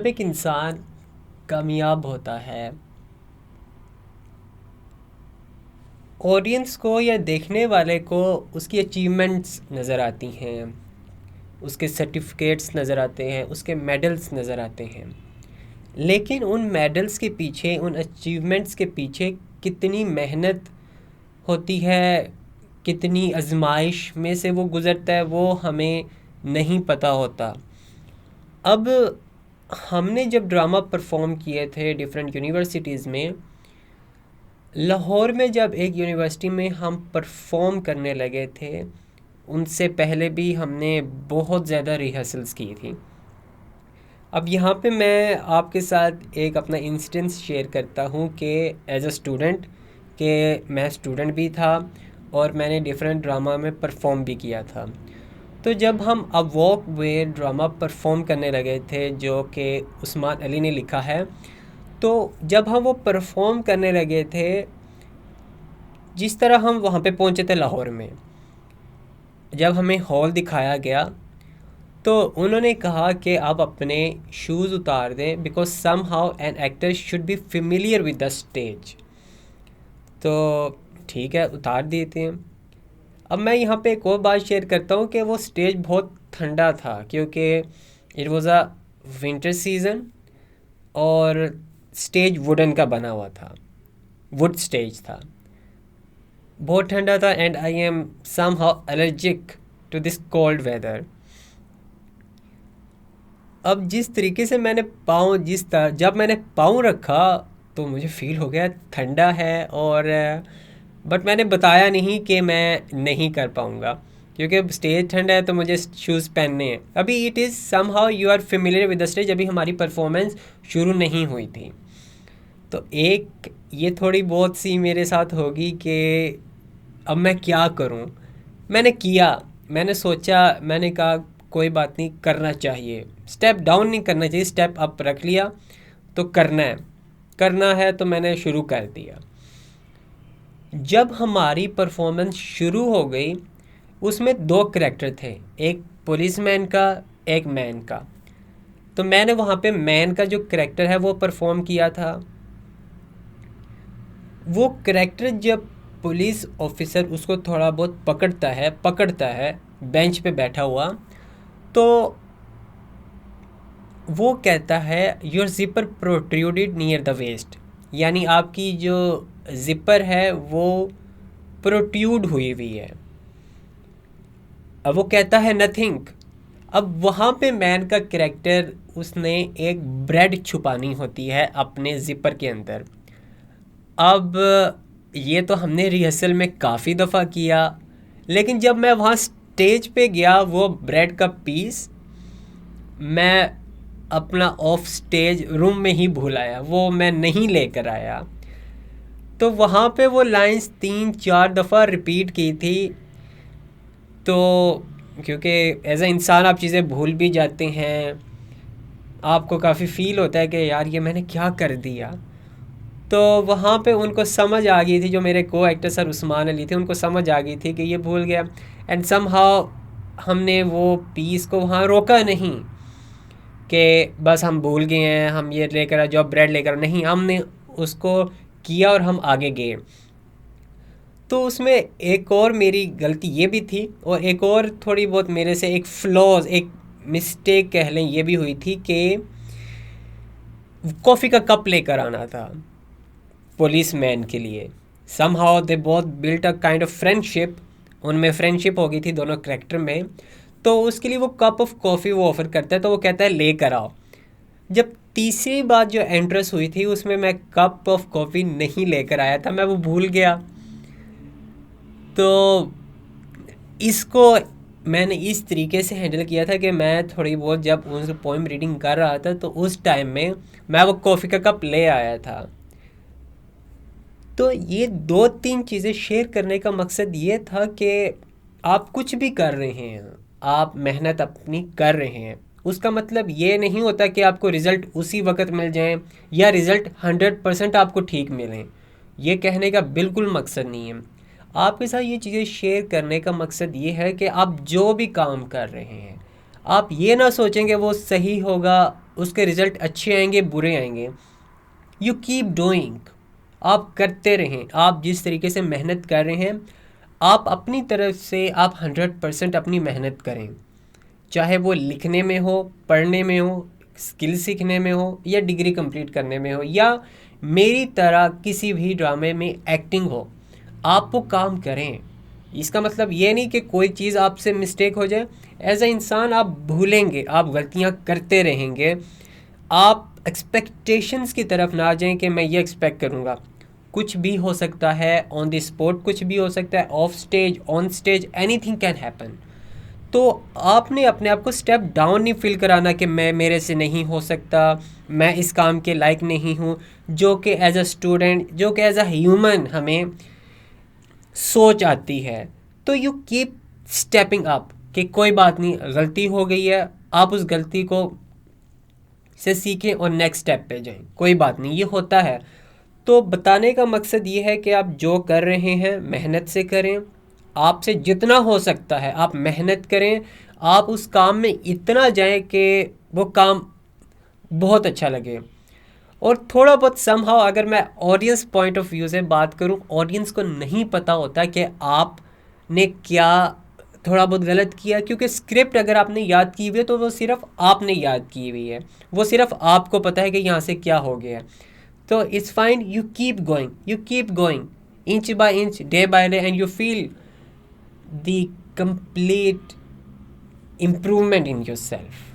जब एक इंसान कामयाब होता है, ऑडियंस को या देखने वाले को उसकी अचीवमेंट्स नज़र आती हैं, उसके सर्टिफिकेट्स नज़र आते हैं, उसके मेडल्स नज़र आते हैं। लेकिन उन मेडल्स के पीछे, उन अचीवमेंट्स के पीछे कितनी मेहनत होती है, कितनी आजमाइश में से वो गुज़रता है, वो हमें नहीं पता होता। अब हमने जब ड्रामा परफॉर्म किए थे डिफरेंट यूनिवर्सिटीज़ में, लाहौर में जब एक यूनिवर्सिटी में हम परफॉर्म करने लगे थे, उनसे पहले भी हमने बहुत ज़्यादा रिहर्सल्स की थी। अब यहाँ पे मैं आपके साथ एक अपना इंस्टेंस शेयर करता हूँ कि एज अ स्टूडेंट, कि मैं स्टूडेंट भी था और मैंने डिफरेंट ड्रामा में परफॉर्म भी किया था। तो जब हम अब वॉक वे ड्रामा परफॉर्म करने लगे थे, जो कि उस्मान अली ने लिखा है, तो जब हम वो परफॉर्म करने लगे थे, जिस तरह हम वहाँ पे पहुँचे थे लाहौर में, जब हमें हॉल दिखाया गया तो उन्होंने कहा कि आप अपने शूज़ उतार दें, because somehow an actor should be familiar with the stage. तो ठीक है, उतार देते हैं। अब मैं यहाँ पे एक और बात शेयर करता हूँ कि वो स्टेज बहुत ठंडा था, क्योंकि it was a winter season और स्टेज वुडन का बना हुआ था, वुड स्टेज था, बहुत ठंडा था। And I am somehow allergic to this cold weather. अब जिस तरीके से मैंने पाँव जिस तरह जब मैंने पाँव रखा, तो मुझे फ़ील हो गया ठंडा है, और बट मैंने बताया नहीं कि मैं नहीं कर पाऊँगा, क्योंकि स्टेज ठंडा है तो मुझे शूज़ पहनने हैं। अभी it is somehow you are familiar with the stage, अभी हमारी परफॉर्मेंस शुरू नहीं हुई थी। तो एक ये थोड़ी बहुत सी मेरे साथ होगी कि अब मैं क्या करूं। मैंने किया, मैंने सोचा, मैंने कहा कोई बात नहीं, करना चाहिए, स्टेप डाउन नहीं करना चाहिए, स्टेप अप रख लिया, तो करना है तो मैंने शुरू कर दिया। जब हमारी परफॉर्मेंस शुरू हो गई, उसमें दो करैक्टर थे, एक पुलिसमैन का, एक मैन का। तो मैंने वहाँ पे मैन का जो करैक्टर है वो परफॉर्म किया था। वो करैक्टर जब पुलिस ऑफिसर उसको थोड़ा बहुत पकड़ता है बेंच पे बैठा हुआ, तो वो कहता है your zipper protruded near the waist, यानी आपकी जो जिपर है वो प्रोट्यूड हुई हुई है। अब वो कहता है नथिंग। अब वहाँ पे मैन का कैरेक्टर, उसने एक ब्रेड छुपानी होती है अपने जिपर के अंदर। अब ये तो हमने रिहर्सल में काफ़ी दफ़ा किया, लेकिन जब मैं वहाँ स्टेज पे गया, वो ब्रेड का पीस मैं अपना ऑफ स्टेज रूम में ही भूल आया, वो मैं नहीं लेकर आया। तो वहाँ पे वो लाइंस 3-4 दफ़ा रिपीट की थी। तो क्योंकि एज अ इंसान आप चीज़ें भूल भी जाते हैं, आपको काफ़ी फ़ील होता है कि यार ये मैंने क्या कर दिया। तो वहाँ पे उनको समझ आ गई थी, जो मेरे को एक्टर सर उस्मान अली थे, उनको समझ आ गई थी कि ये भूल गया। एंड सम हाउ हमने वो पीस को वहाँ रोका नहीं कि बस हम भूल गए हैं, हम ये लेकर जो ब्रेड लेकर, नहीं, हमने उसको किया और हम आगे गए। तो उसमें एक और मेरी गलती ये भी थी, और एक और थोड़ी बहुत मेरे से एक फ्लॉज, एक मिस्टेक कह लें, ये भी हुई थी कि कॉफ़ी का कप लेकर आना था पुलिस मैन के लिए। Somehow they both built a kind of friendship, उनमें फ्रेंडशिप हो गई थी दोनों करेक्टर में। तो उसके लिए वो कप ऑफ कॉफ़ी वो ऑफ़र करता है, तो वो कहता है ले कर आओ। जब तीसरी बात जो एंट्रेंस हुई थी, उसमें मैं कप ऑफ कॉफ़ी नहीं लेकर आया था, मैं वो भूल गया। तो इसको मैंने इस तरीके से हैंडल किया था कि मैं थोड़ी बहुत जब उस पोइम रीडिंग कर रहा था, तो उस टाइम में मैं वो कॉफ़ी का कप ले आया था। तो ये 2-3 चीज़ें शेयर करने का मकसद ये था कि आप कुछ भी कर रहे हैं, आप मेहनत अपनी कर रहे हैं, उसका मतलब ये नहीं होता कि आपको रिज़ल्ट उसी वक्त मिल जाएं, या रिज़ल्ट 100% आपको ठीक मिलें। ये कहने का बिल्कुल मकसद नहीं है। आपके साथ ये चीज़ें शेयर करने का मकसद ये है कि आप जो भी काम कर रहे हैं, आप ये ना सोचेंगे वो सही होगा, उसके रिज़ल्ट अच्छे आएंगे बुरे आएंगे। यू कीप डूइंग, आप करते रहें। आप जिस तरीके से मेहनत कर रहे हैं, आप अपनी तरफ से आप 100% अपनी मेहनत करें, चाहे वो लिखने में हो, पढ़ने में हो, स्किल सीखने में हो, या डिग्री कंप्लीट करने में हो, या मेरी तरह किसी भी ड्रामे में एक्टिंग हो। आप वो काम करें। इसका मतलब ये नहीं कि कोई चीज़ आपसे मिस्टेक हो जाए। एज अ इंसान आप भूलेंगे, आप गलतियां करते रहेंगे। आप एक्सपेक्टेशंस की तरफ ना जाएं कि मैं ये एक्सपेक्ट करूँगा। कुछ भी हो सकता है, ऑन द स्पॉट कुछ भी हो सकता है, of stage, on stage, anything can happen. तो आपने अपने आप को स्टेप डाउन नहीं फील कराना कि मैं, मेरे से नहीं हो सकता, मैं इस काम के लायक नहीं हूँ, जो कि एज अ स्टूडेंट, जो कि एज अ ह्यूमन हमें सोच आती है। तो यू कीप स्टेपिंग अप कि कोई बात नहीं, गलती हो गई है, आप उस गलती को से सीखें और नेक्स्ट स्टेप पे जाएं, कोई बात नहीं, ये होता है। तो बताने का मकसद ये है कि आप जो कर रहे हैं मेहनत से करें, आपसे जितना हो सकता है आप मेहनत करें, आप उस काम में इतना जाएं कि वो काम बहुत अच्छा लगे। और थोड़ा बहुत समहाउ, अगर मैं ऑडियंस पॉइंट ऑफ व्यू से बात करूं, ऑडियंस को नहीं पता होता कि आपने क्या थोड़ा बहुत गलत किया, क्योंकि स्क्रिप्ट अगर आपने याद की हुई है तो वो सिर्फ आपने याद की हुई है, वो सिर्फ आपको पता है कि यहाँ से क्या हो गया है। तो it's fine, you keep going, you keep going, inch by inch, day by day, and you feel the complete improvement in yourself.